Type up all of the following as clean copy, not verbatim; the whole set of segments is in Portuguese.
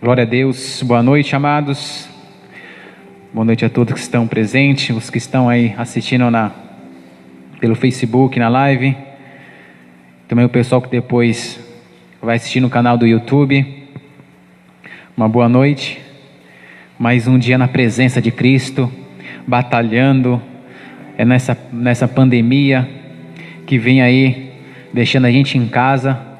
Glória a Deus, boa noite, amados. Boa noite a todos que estão presentes, os que estão aí assistindo pelo Facebook, na live. Também o pessoal que depois vai assistir no canal do YouTube. Uma boa noite. Mais um dia na presença de Cristo, batalhando nessa pandemia que vem aí, deixando a gente em casa,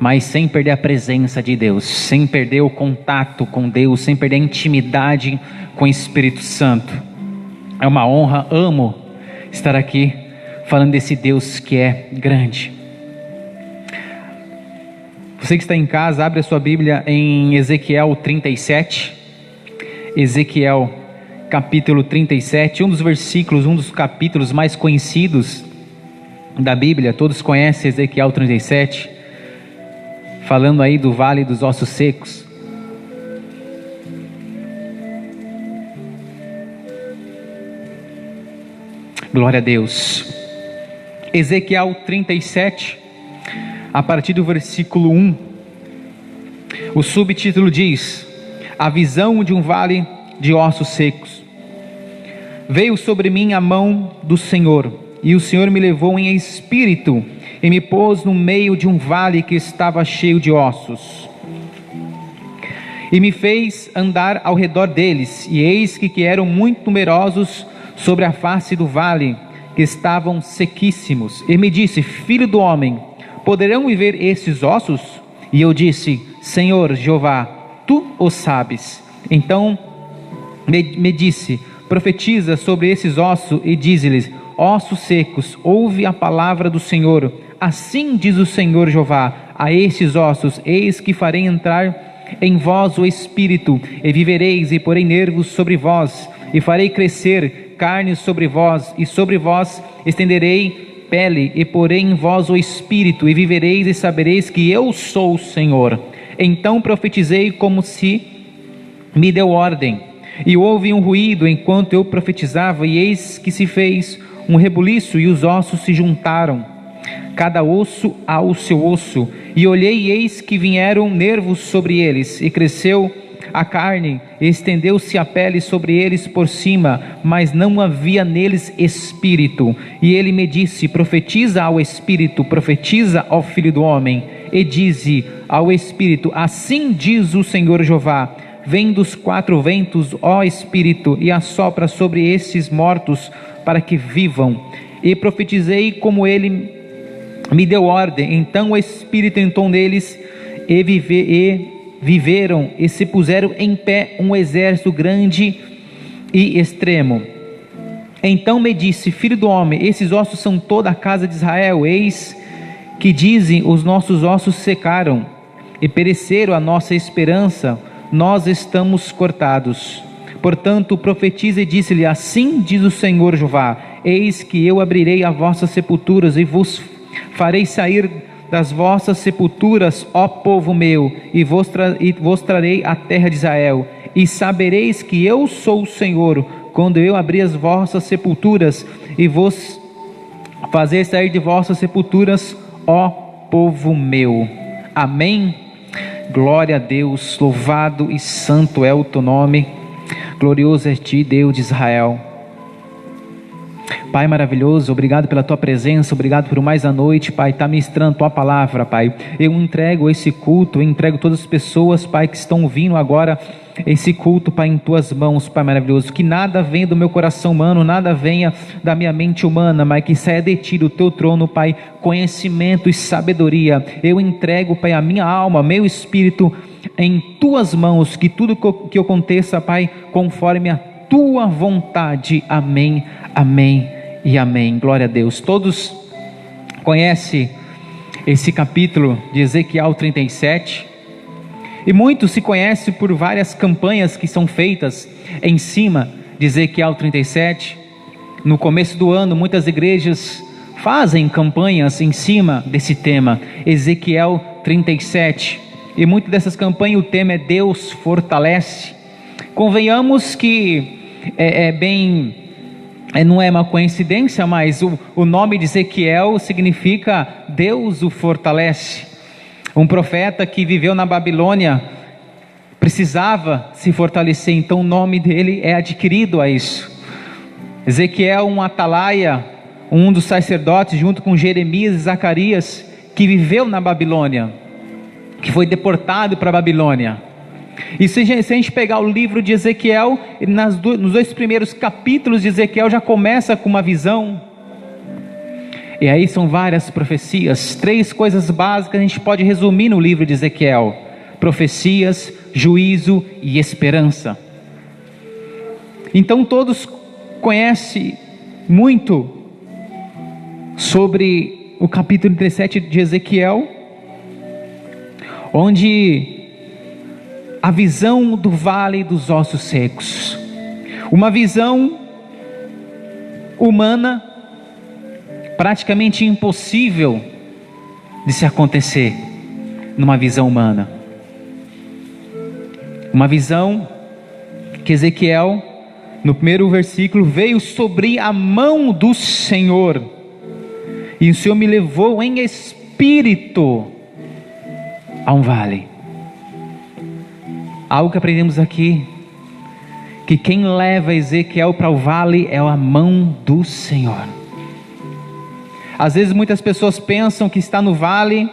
mas sem perder a presença de Deus, sem perder o contato com Deus, sem perder a intimidade com o Espírito Santo. É uma honra, amo estar aqui falando desse Deus que é grande. Você que está em casa, abre a sua Bíblia em Ezequiel 37, Ezequiel capítulo 37, um dos capítulos mais conhecidos da Bíblia. Todos conhecem Ezequiel 37, falando aí do Vale dos Ossos Secos. Glória a Deus. Ezequiel 37, a partir do versículo 1, o subtítulo diz: a visão de um vale de ossos secos. Veio sobre mim a mão do Senhor, e o Senhor me levou em espírito e me pôs no meio de um vale que estava cheio de ossos, e me fez andar ao redor deles, e eis que eram muito numerosos sobre a face do vale, que estavam sequíssimos. E me disse: filho do homem, poderão viver esses ossos? E eu disse: Senhor Jeová, tu o sabes. Então me disse: profetiza sobre esses ossos e dize-lhes: ossos secos, ouve a palavra do Senhor. Assim diz o Senhor Jeová a estes ossos: eis que farei entrar em vós o espírito, e vivereis, e porei nervos sobre vós, e farei crescer carne sobre vós, e sobre vós estenderei pele, e porei em vós o espírito, e vivereis, e sabereis que eu sou o Senhor. Então profetizei como se me deu ordem, e houve um ruído enquanto eu profetizava, e eis que se fez um rebuliço, e os ossos se juntaram, cada osso ao seu osso, e olhei, e eis que vieram nervos sobre eles, e cresceu a carne, e estendeu-se a pele sobre eles por cima, mas não havia neles espírito. E ele me disse: profetiza ao espírito, profetiza ao filho do homem, e dize ao espírito: assim diz o Senhor Jeová, vem dos quatro ventos, ó espírito, e assopra sobre estes mortos para que vivam. E profetizei como ele me deu ordem. Então o espírito entrou neles, e viveram, e se puseram em pé um exército grande e extremo. Então me disse: filho do homem, esses ossos são toda a casa de Israel. Eis que dizem: os nossos ossos secaram e pereceram a nossa esperança, nós estamos cortados. Portanto profetiza e disse-lhe: assim diz o Senhor Jeová, eis que eu abrirei as vossas sepulturas, e vos farei sair das vossas sepulturas, ó povo meu, e vos trarei a terra de Israel, e sabereis que eu sou o Senhor, quando eu abrir as vossas sepulturas, e vos fazer sair de vossas sepulturas, ó povo meu. Amém? Glória a Deus, louvado e santo é o teu nome, glorioso é ti, Deus de Israel. Pai maravilhoso, obrigado pela tua presença, obrigado por mais a noite, Pai, está ministrando a tua palavra, Pai. Eu entrego esse culto, eu entrego todas as pessoas, Pai, que estão ouvindo agora esse culto, Pai, em tuas mãos, Pai maravilhoso. Que nada venha do meu coração humano, nada venha da minha mente humana, mas que saia de ti, do teu trono, Pai, conhecimento e sabedoria. Eu entrego, Pai, a minha alma, meu espírito em tuas mãos, que tudo que aconteça, Pai, conforme a tua vontade. Amém, amém e amém. Glória a Deus. Todos conhecem esse capítulo de Ezequiel 37, e muitos se conhecem por várias campanhas que são feitas em cima de Ezequiel 37. No começo do ano, muitas igrejas fazem campanhas em cima desse tema, Ezequiel 37, e muitas dessas campanhas o tema é Deus fortalece. Convenhamos que não é uma coincidência, mas o nome de Ezequiel significa Deus o fortalece. Um profeta que viveu na Babilônia precisava se fortalecer, então o nome dele é adquirido a isso. Ezequiel, um atalaia, um dos sacerdotes, junto com Jeremias e Zacarias, que viveu na Babilônia, que foi deportado para a Babilônia. E se a gente pegar o livro de Ezequiel, nos 2 primeiros capítulos de Ezequiel já começa com uma visão. E aí são várias profecias, 3 coisas básicas a gente pode resumir no livro de Ezequiel: profecias, juízo e esperança. Então todos conhecem muito sobre o capítulo 37 de Ezequiel, onde a visão do vale dos ossos secos, uma visão humana, praticamente impossível de se acontecer numa visão humana. Uma visão que Ezequiel, no primeiro versículo, veio sobre a mão do Senhor, e o Senhor me levou em espírito a um vale. Algo que aprendemos aqui, que quem leva Ezequiel para o vale é a mão do Senhor. Às vezes muitas pessoas pensam que está no vale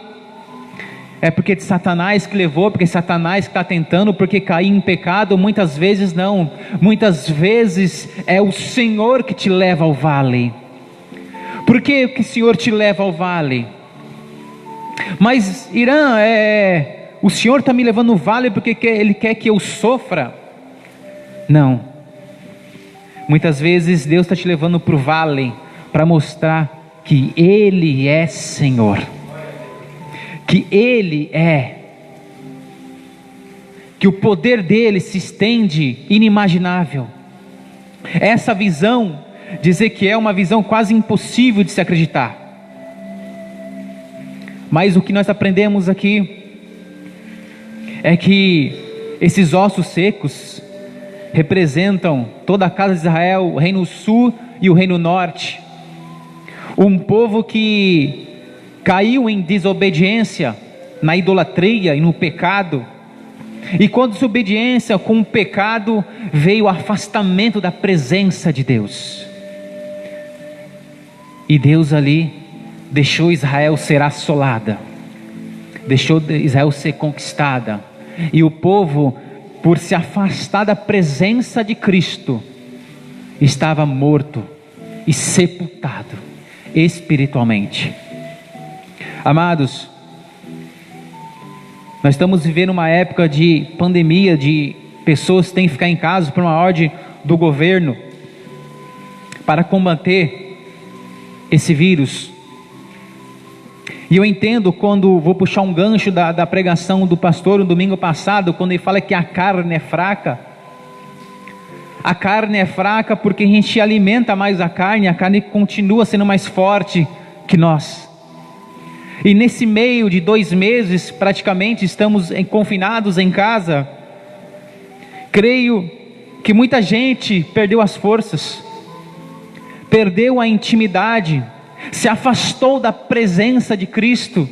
é porque de Satanás que levou, porque Satanás que está tentando, porque caiu em pecado. Muitas vezes não, muitas vezes é o Senhor que te leva ao vale. Por que o Senhor te leva ao vale? Mas Irã, o Senhor está me levando no vale porque Ele quer que eu sofra? Não, muitas vezes Deus está te levando para o vale para mostrar que Ele é Senhor, que Ele que o poder dEle se estende inimaginável. Essa visão de Ezequiel é uma visão quase impossível de se acreditar. Mas o que nós aprendemos aqui é que esses ossos secos representam toda a casa de Israel, o reino sul e o reino norte. Um povo que caiu em desobediência, na idolatria e no pecado. E com desobediência, com o pecado, veio o afastamento da presença de Deus. E Deus ali deixou Israel ser assolada, deixou Israel ser conquistada. E o povo, por se afastar da presença de Cristo, estava morto e sepultado espiritualmente. Amados, nós estamos vivendo uma época de pandemia, de pessoas que têm que ficar em casa por uma ordem do governo para combater esse vírus. E eu entendo, quando vou puxar um gancho da pregação do pastor no domingo passado, quando ele fala que a carne é fraca. A carne é fraca porque a gente alimenta mais a carne continua sendo mais forte que nós. E nesse meio de 2 meses, praticamente, estamos confinados em casa. Creio que muita gente perdeu as forças, perdeu a intimidade, se afastou da presença de Cristo,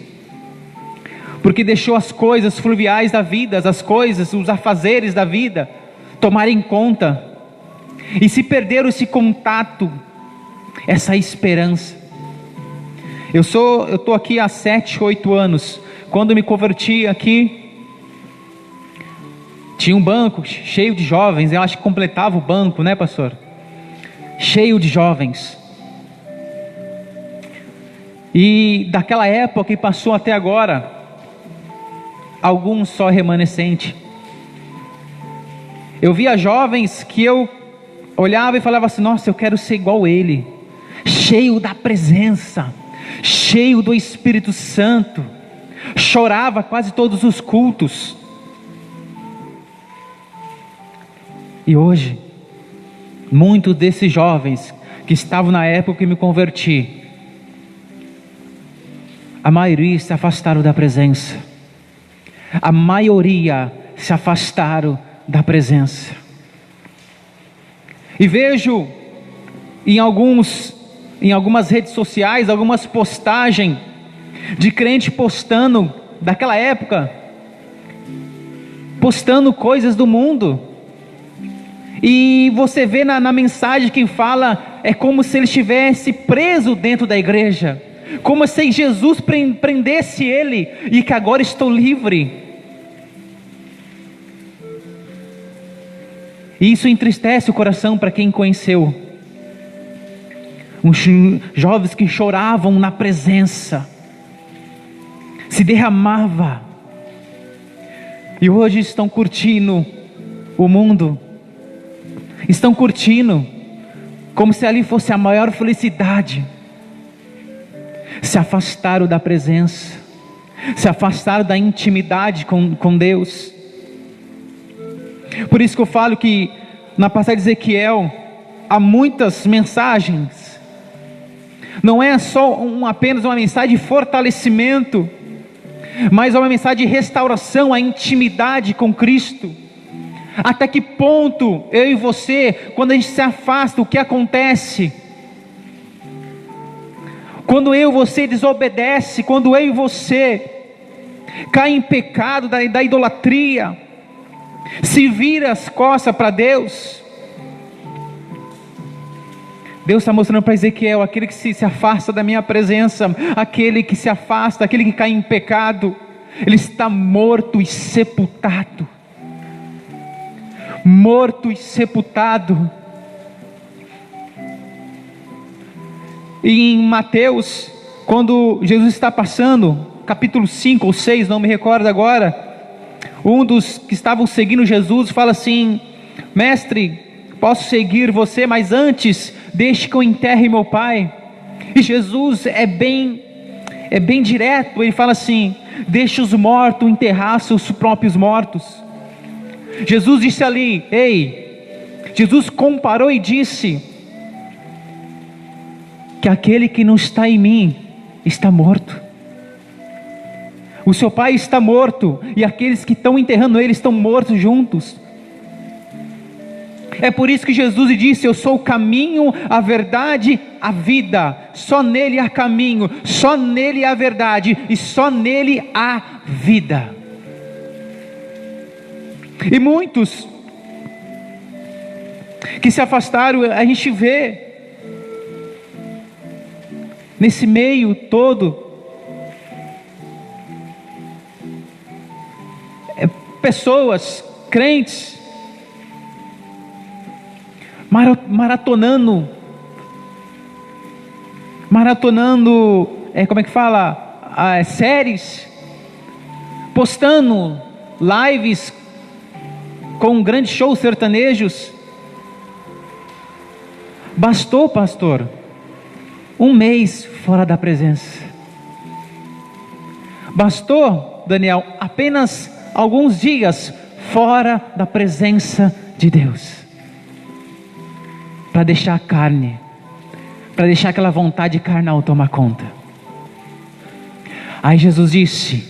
porque deixou as coisas fluviais da vida, as coisas, os afazeres da vida tomarem conta, e se perderam esse contato, essa esperança. Eu estou aqui há 7, 8 anos. Quando me converti aqui, tinha um banco cheio de jovens. Eu acho que completava o banco, né, pastor? Cheio de jovens. E daquela época que passou até agora, alguns só remanescente. Eu via jovens que eu olhava e falava assim: nossa, eu quero ser igual ele, cheio da presença, cheio do Espírito Santo. Chorava quase todos os cultos. E hoje, muitos desses jovens que estavam na época que me converti, a maioria se afastaram da presença. A maioria se afastaram da presença. E vejo em algumas redes sociais, algumas postagens de crente postando daquela época, postando coisas do mundo. E você vê na mensagem que fala, é como se ele estivesse preso dentro da igreja, como se Jesus prendesse ele, e que agora estou livre. E isso entristece o coração para quem conheceu. Uns jovens que choravam na presença, se derramava, e hoje estão curtindo o mundo, estão curtindo, como se ali fosse a maior felicidade. Se afastaram da presença, se afastaram da intimidade com Deus. Por isso que eu falo que na passagem de Ezequiel há muitas mensagens. Não é só apenas uma mensagem de fortalecimento, mas é uma mensagem de restauração à intimidade com Cristo. Até que ponto eu e você, quando a gente se afasta, o que acontece? Quando eu e você desobedece, quando eu e você cai em pecado da idolatria, se vira as costas para Deus, Deus está mostrando para Ezequiel, aquele que se afasta da minha presença, aquele que se afasta, aquele que cai em pecado, ele está morto e sepultado. Morto e sepultado. E em Mateus, quando Jesus está passando, capítulo 5 ou 6, não me recordo agora, um dos que estavam seguindo Jesus fala assim: mestre, posso seguir você, mas antes deixe que eu enterre meu pai. E Jesus é bem direto, ele fala assim: deixe os mortos enterrar seus próprios mortos. Jesus disse ali, Jesus comparou e disse que aquele que não está em mim está morto. O seu pai está morto, e aqueles que estão enterrando ele estão mortos juntos. É por isso que Jesus disse: eu sou o caminho, a verdade, a vida. Só nele há caminho, só nele há verdade, e só nele há vida. E muitos que se afastaram, a gente vê nesse meio todo, pessoas, crentes, maratonando, como é que fala? Séries, postando lives com grandes shows sertanejos. Bastou, pastor, um mês fora da presença. Bastou, Daniel, apenas alguns dias fora da presença de Deus, para deixar a carne, para deixar aquela vontade carnal tomar conta. Aí Jesus disse,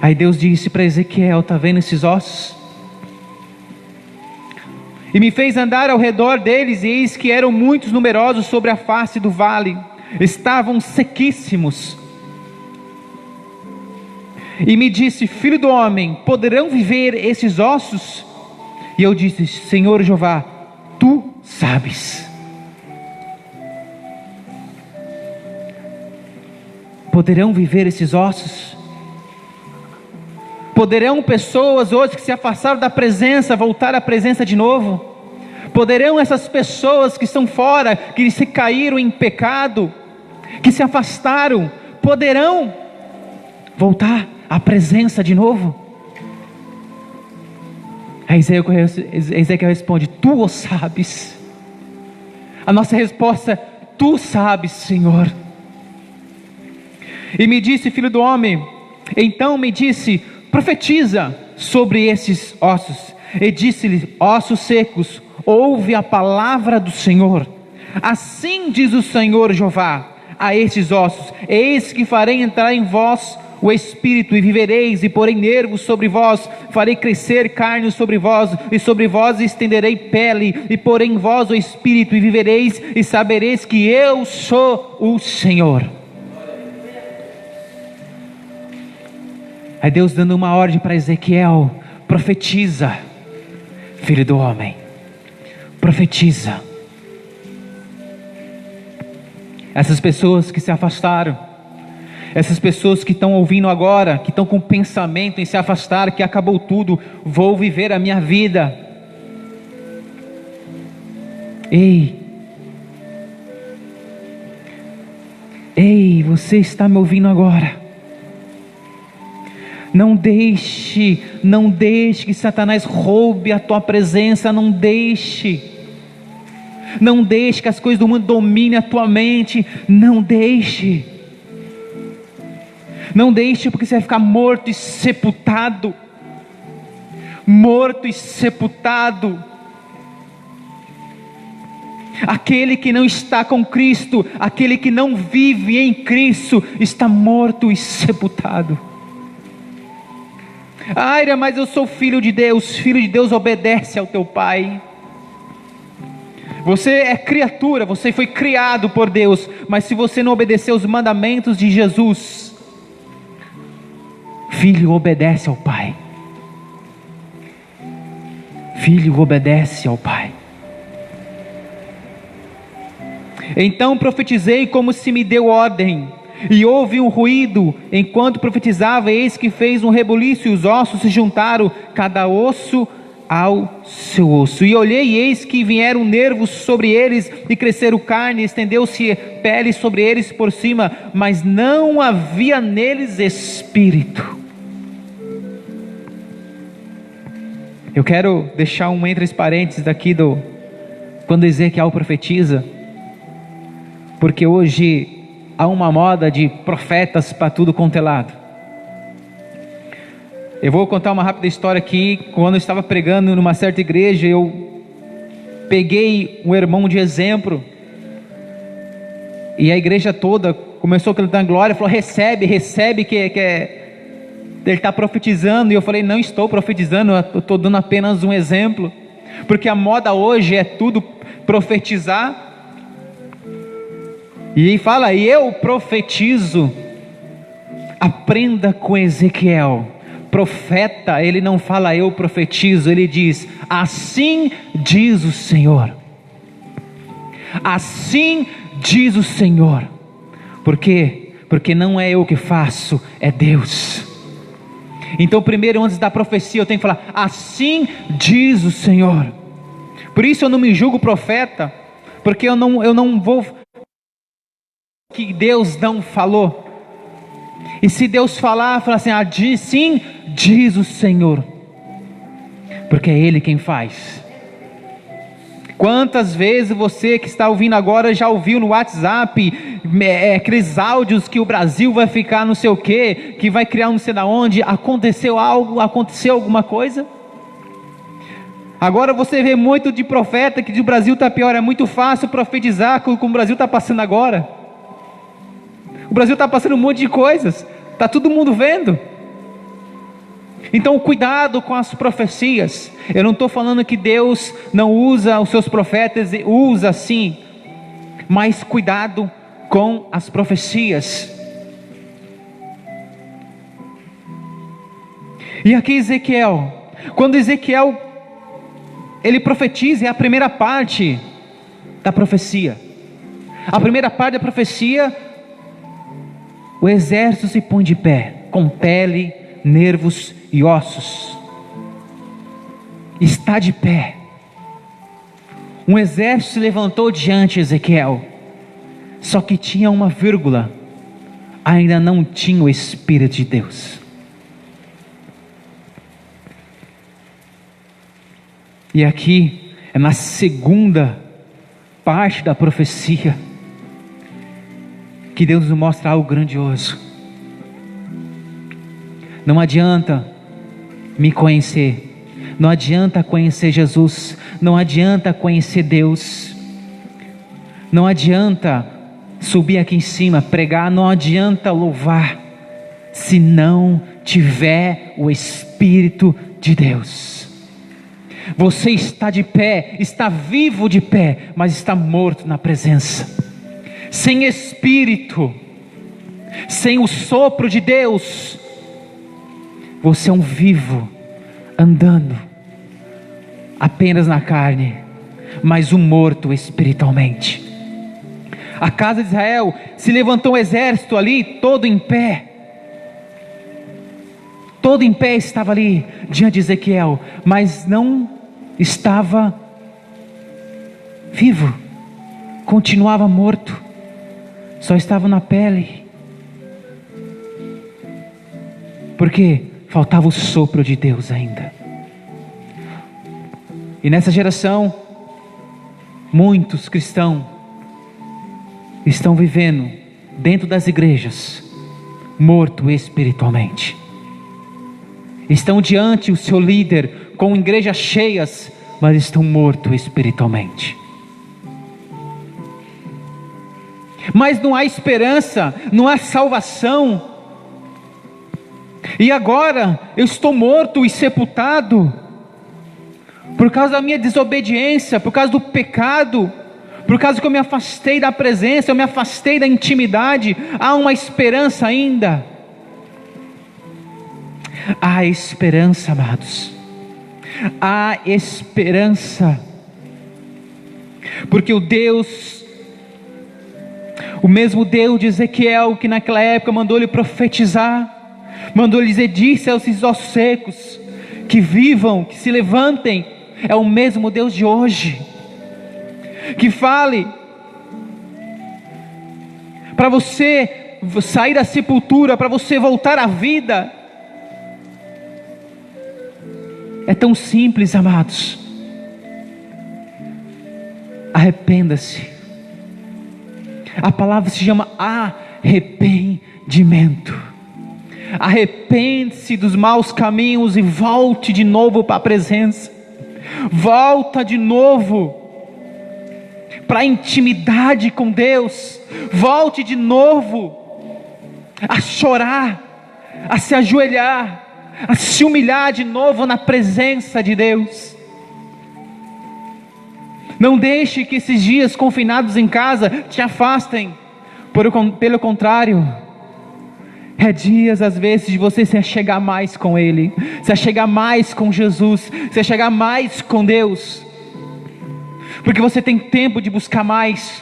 aí Deus disse para Ezequiel: está vendo esses ossos? E me fez andar ao redor deles, e eis que eram muitos numerosos sobre a face do vale, estavam sequíssimos. E me disse: filho do homem, poderão viver esses ossos? E eu disse: Senhor Jeová, tu sabes. Poderão viver esses ossos? Poderão pessoas hoje que se afastaram da presença voltar à presença de novo? Poderão essas pessoas que estão fora, que se caíram em pecado, que se afastaram, poderão voltar à presença de novo? Aí Ezequiel responde: tu o sabes. A nossa resposta: tu sabes, Senhor. E me disse: filho do homem, então me disse: profetiza sobre esses ossos. E disse-lhe: ossos secos, ouve a palavra do Senhor. Assim diz o Senhor Jeová a estes ossos: eis que farei entrar em vós o Espírito, e vivereis, e porei nervos sobre vós, farei crescer carne sobre vós, e sobre vós estenderei pele, e porei em vós o Espírito, e vivereis, e sabereis que eu sou o Senhor. Aí Deus dando uma ordem para Ezequiel: profetiza, filho do homem, profetiza. Essas pessoas que se afastaram, essas pessoas que estão ouvindo agora, que estão com pensamento em se afastar, que acabou tudo, vou viver a minha vida. Ei, você está me ouvindo agora? Não deixe que Satanás roube a tua presença, não deixe que as coisas do mundo dominem a tua mente, não deixe, porque você vai ficar morto e sepultado, aquele que não está com Cristo, aquele que não vive em Cristo, está morto e sepultado. Aira, mas eu sou filho de Deus obedece ao teu pai. Você é criatura, você foi criado por Deus, mas se você não obedecer os mandamentos de Jesus, filho obedece ao pai. Filho obedece ao pai. Então profetizei como se me deu ordem, e houve um ruído, enquanto profetizava, eis que fez um rebuliço, e os ossos se juntaram, cada osso ao seu osso. E olhei, e eis que vieram nervos sobre eles, e cresceram carne, estendeu-se pele sobre eles por cima, mas não havia neles espírito. Eu quero deixar um entre parênteses daqui quando Ezequiel profetiza, porque hoje há uma moda de profetas para tudo quanto é lado. Eu vou contar uma rápida história aqui. Quando eu estava pregando numa certa igreja, eu peguei um irmão de exemplo, e a igreja toda começou a cantar glória, falou: recebe que ele está profetizando. E eu falei: não estou profetizando, eu estou dando apenas um exemplo, porque a moda hoje é tudo profetizar. E fala: e eu profetizo. Aprenda com Ezequiel. Profeta, ele não fala eu profetizo, ele diz: assim diz o Senhor. Assim diz o Senhor. Por quê? Porque não é eu que faço, é Deus. Então primeiro, antes da profecia, eu tenho que falar: assim diz o Senhor. Por isso eu não me julgo profeta, porque eu não vou que Deus não falou. E se Deus falar, fala assim: sim, diz o Senhor, porque é Ele quem faz. Quantas vezes você que está ouvindo agora já ouviu no WhatsApp aqueles áudios que o Brasil vai ficar não sei o que vai criar não sei da onde? Aconteceu algo, aconteceu alguma coisa? Agora você vê muito de profeta que o Brasil está pior. É muito fácil profetizar como o Brasil está passando agora. O Brasil está passando um monte de coisas, está todo mundo vendo. Então cuidado com as profecias. Eu não estou falando que Deus não usa os seus profetas, usa sim, mas cuidado com as profecias. E aqui Ezequiel, quando Ezequiel ele profetiza, é a primeira parte da profecia. A primeira parte da profecia: o exército se põe de pé, com pele, nervos e ossos. Está de pé. Um exército se levantou diante de Ezequiel, só que tinha uma vírgula: ainda não tinha o Espírito de Deus. E aqui é na segunda parte da profecia que Deus nos mostra algo grandioso. Não adianta me conhecer, não adianta conhecer Jesus, não adianta conhecer Deus, não adianta subir aqui em cima, pregar, não adianta louvar, se não tiver o Espírito de Deus. Você está de pé, está vivo de pé, mas está morto na presença. Sem Espírito, sem o sopro de Deus, você é um vivo andando apenas na carne, mas um morto espiritualmente. A casa de Israel, se levantou um exército ali, todo em pé estava ali diante de Ezequiel, mas não estava vivo, continuava morto, só estava na pele, porque faltava o sopro de Deus ainda. E nessa geração, muitos cristãos estão vivendo dentro das igrejas, morto espiritualmente. Estão diante o seu líder, com igrejas cheias, mas estão mortos espiritualmente. Mas não há esperança, não há salvação. E agora eu estou morto e sepultado, por causa da minha desobediência, por causa do pecado, por causa que eu me afastei da presença, eu me afastei da intimidade. Há uma esperança ainda. Há esperança, amados. Há esperança. Porque o mesmo Deus de Ezequiel, que naquela época mandou ele profetizar, mandou ele dizer: disse aos ossos secos que vivam, que se levantem, é o mesmo Deus de hoje, que fale para você sair da sepultura, para você voltar à vida. É tão simples, amados. Arrependa-se. A palavra se chama arrependimento. Arrepende-se dos maus caminhos e volte de novo para a presença. Volta de novo para a intimidade com Deus. Volte de novo a chorar, a se ajoelhar, a se humilhar de novo na presença de Deus. Não deixe que esses dias confinados em casa te afastem. Pelo contrário, é dias às vezes de você se achegar mais com Ele, se achegar mais com Jesus, se achegar mais com Deus, porque você tem tempo de buscar mais,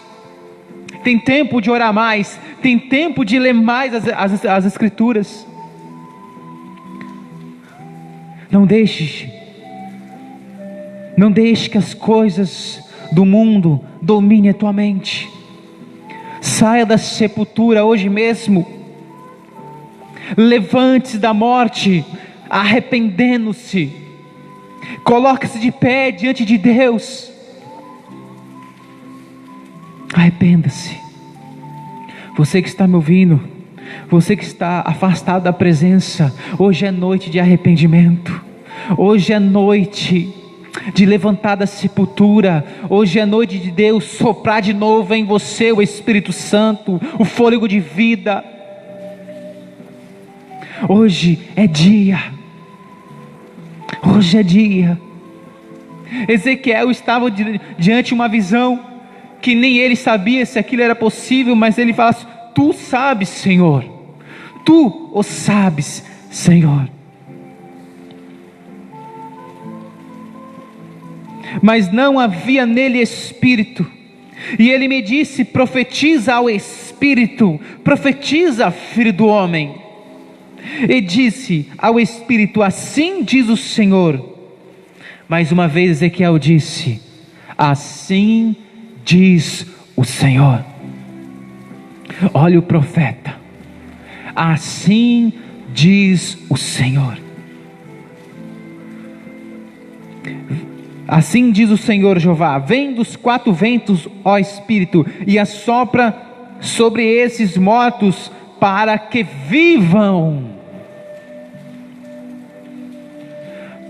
tem tempo de orar mais, tem tempo de ler mais as Escrituras. Não deixe que as coisas do mundo dominem a tua mente. Saia da sepultura hoje mesmo. Levante-se da morte, arrependendo-se. Coloque-se de pé diante de Deus. Arrependa-se. Você que está me ouvindo, você que está afastado da presença, hoje é noite de arrependimento. Hoje é noite de levantar da sepultura. Hoje é noite de Deus soprar de novo em você o Espírito Santo, o fôlego de vida. Hoje é dia. Hoje é dia. Ezequiel estava diante de uma visão que nem ele sabia se aquilo era possível, mas ele fala assim: tu sabes, Senhor, tu o sabes, Senhor. Mas não havia nele espírito, e ele me disse: profetiza ao espírito, profetiza, filho do homem. E disse ao espírito: assim diz o Senhor. Mais uma vez Ezequiel disse: assim diz o Senhor. Olha o profeta: assim diz o Senhor. Assim diz o Senhor Jeová: vem dos quatro ventos, ó Espírito, e assopra sobre esses mortos, para que vivam.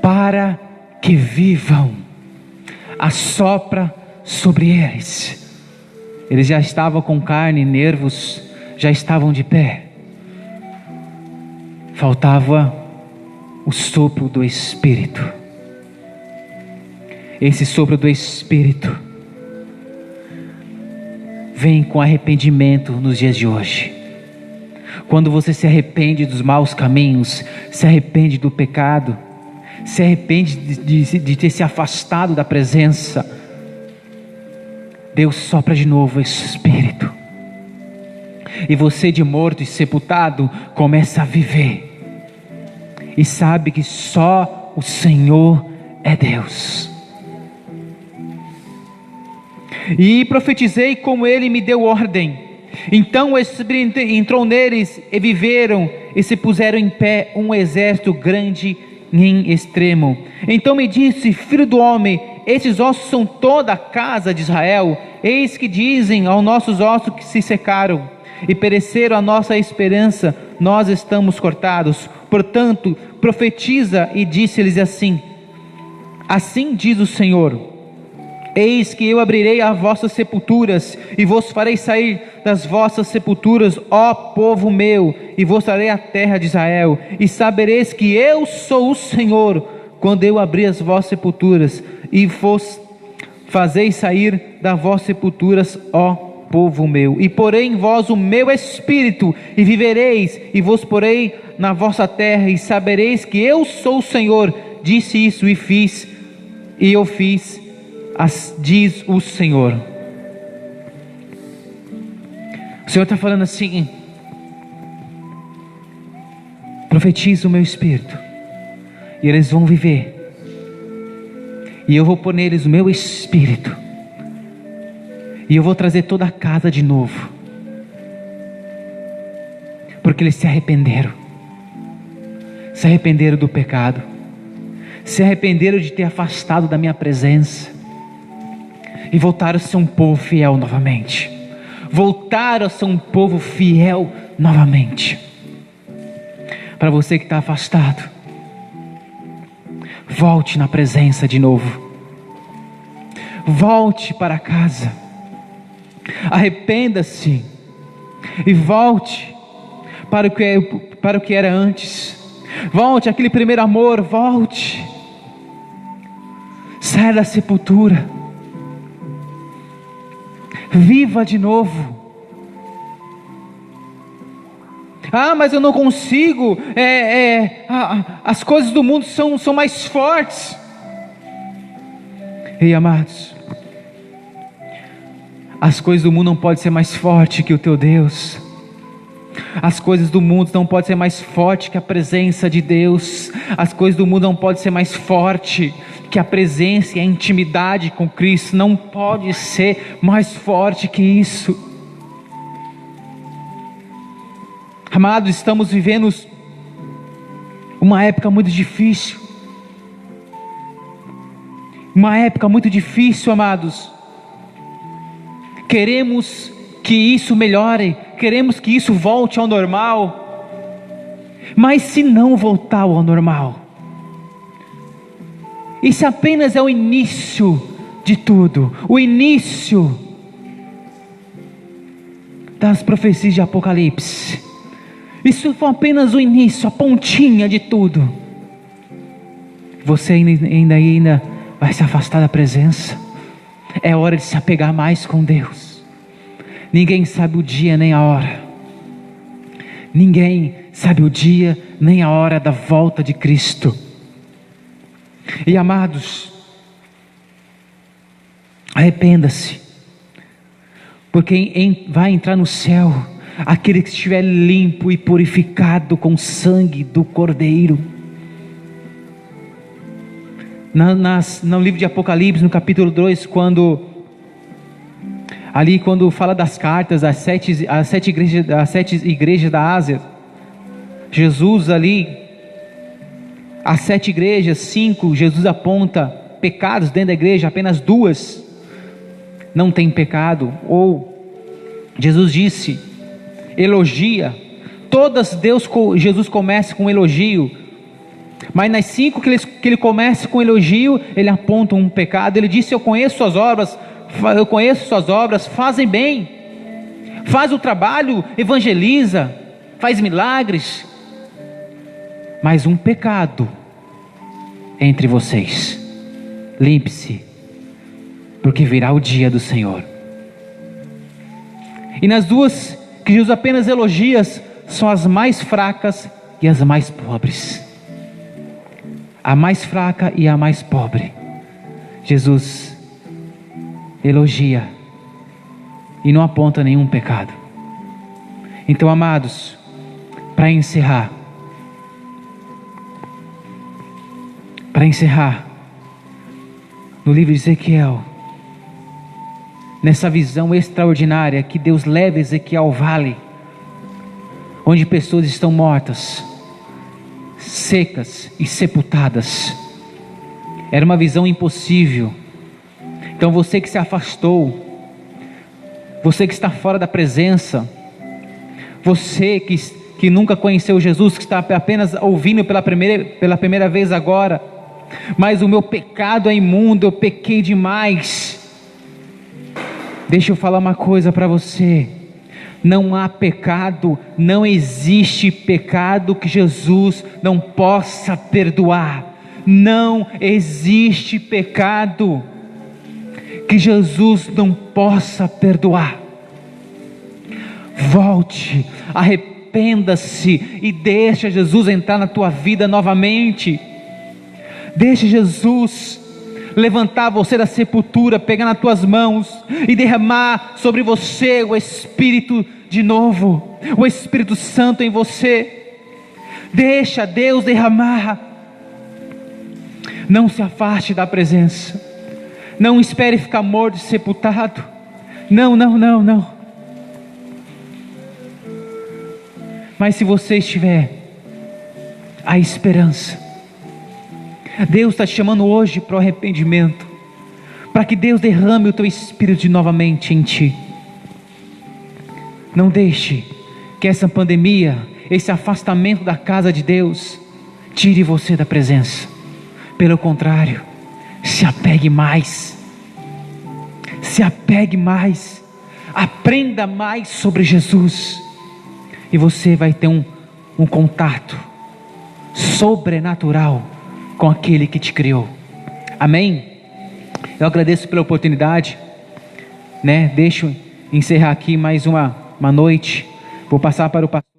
Para que vivam. Assopra sobre eles. Eles já estavam com carne e nervos, já estavam de pé. Faltava o sopro do Espírito. Esse sopro do Espírito vem com arrependimento nos dias de hoje. Quando você se arrepende dos maus caminhos, se arrepende do pecado, se arrepende de ter se afastado da presença, Deus sopra de novo esse Espírito, e você, de morto e sepultado, começa a viver, e sabe que só o Senhor é Deus. E profetizei como Ele me deu ordem. Então o Espírito entrou neles, e viveram, e se puseram em pé um exército grande em extremo. Então me disse: filho do homem, esses ossos são toda a casa de Israel. Eis que dizem aos nossos ossos que se secaram e pereceram a nossa esperança, nós estamos cortados. Portanto, profetiza e disse-lhes assim: assim diz o Senhor: eis que eu abrirei as vossas sepulturas, e vos farei sair das vossas sepulturas, ó povo meu, e vos darei a terra de Israel, e sabereis que eu sou o Senhor, quando eu abrir as vossas sepulturas, e vos fazei sair das vossas sepulturas, ó povo meu, e porei em vós o meu espírito, e vivereis, e vos porei na vossa terra, e sabereis que eu sou o Senhor. Disse isso e fiz, e eu fiz, diz o Senhor. O Senhor está falando assim: profetiza o meu espírito, e eles vão viver, e eu vou pôr neles o meu espírito, e eu vou trazer toda a casa de novo, porque eles se arrependeram do pecado, se arrependeram de ter afastado da minha presença, e voltaram a ser um povo fiel novamente. Voltaram a ser um povo fiel novamente. Para você que está afastado, volte na presença de novo. Volte para casa. Arrependa-se e volte para o que era antes. Volte àquele primeiro amor. Volte. Saia da sepultura. Viva de novo. Ah, mas eu não consigo. As coisas do mundo são mais fortes. Ei, amados, as coisas do mundo não podem ser mais fortes que o teu Deus. As coisas do mundo não podem ser mais fortes que a presença de Deus. As coisas do mundo não podem ser mais fortes que a presença e a intimidade com Cristo. Não pode ser mais forte que isso. Amados, estamos vivendo uma época muito difícil. Uma época muito difícil, amados. Queremos que isso melhore, queremos que isso volte ao normal. Mas se não voltar ao normal, isso apenas é o início de tudo, o início das profecias de Apocalipse. Isso foi apenas o início, a pontinha de tudo. Você ainda vai se afastar da presença. É hora de se apegar mais com Deus. Ninguém sabe o dia nem a hora. Ninguém sabe o dia nem a hora da volta de Cristo. E amados, arrependa-se, porque vai entrar no céu aquele que estiver limpo e purificado com o sangue do Cordeiro. No livro de Apocalipse, no capítulo 2, quando fala das cartas às sete igrejas da Ásia, Jesus ali, as 7 igrejas, 5, Jesus aponta pecados dentro da igreja, apenas 2 não tem pecado. Ou Jesus disse, elogia, todas Jesus começa com elogio, mas nas 5 que ele começa com elogio, ele aponta um pecado. Ele disse: eu conheço suas obras, fazem bem, faz o trabalho, evangeliza, faz milagres, mas um pecado entre vocês. Limpe-se, porque virá o dia do Senhor. E nas 2 que Jesus apenas elogia, são as mais fracas e as mais pobres. a mais fraca e a mais pobre, Jesus elogia e não aponta nenhum pecado. Então, amados, para encerrar, no livro de Ezequiel, nessa visão extraordinária que Deus leva Ezequiel ao vale, onde pessoas estão mortas, secas e sepultadas. Era uma visão impossível. Então você que se afastou, você que está fora da presença, você que nunca conheceu Jesus, que está apenas ouvindo pela primeira vez agora, mas o meu pecado é imundo, eu pequei demais. Deixa eu falar uma coisa para você: não há pecado, não existe pecado que Jesus não possa perdoar. Não existe pecado que Jesus não possa perdoar. Volte, arrependa-se e deixa Jesus entrar na tua vida novamente. Deixa Jesus levantar você da sepultura, pegar nas tuas mãos e derramar sobre você o Espírito de novo, o Espírito Santo em você. Deixa Deus derramar. Não se afaste da presença. Não espere ficar morto e sepultado. Não. Mas se você estiver a esperança, Deus está te chamando hoje para o arrependimento, para que Deus derrame o teu Espírito novamente em ti. Não deixe que essa pandemia, esse afastamento da casa de Deus, tire você da presença. Pelo contrário, se apegue mais. Aprenda mais sobre Jesus, e você vai ter um contato sobrenatural com aquele que te criou. Amém? Eu agradeço pela oportunidade, Deixa eu encerrar aqui mais uma noite. Vou passar para o pastor.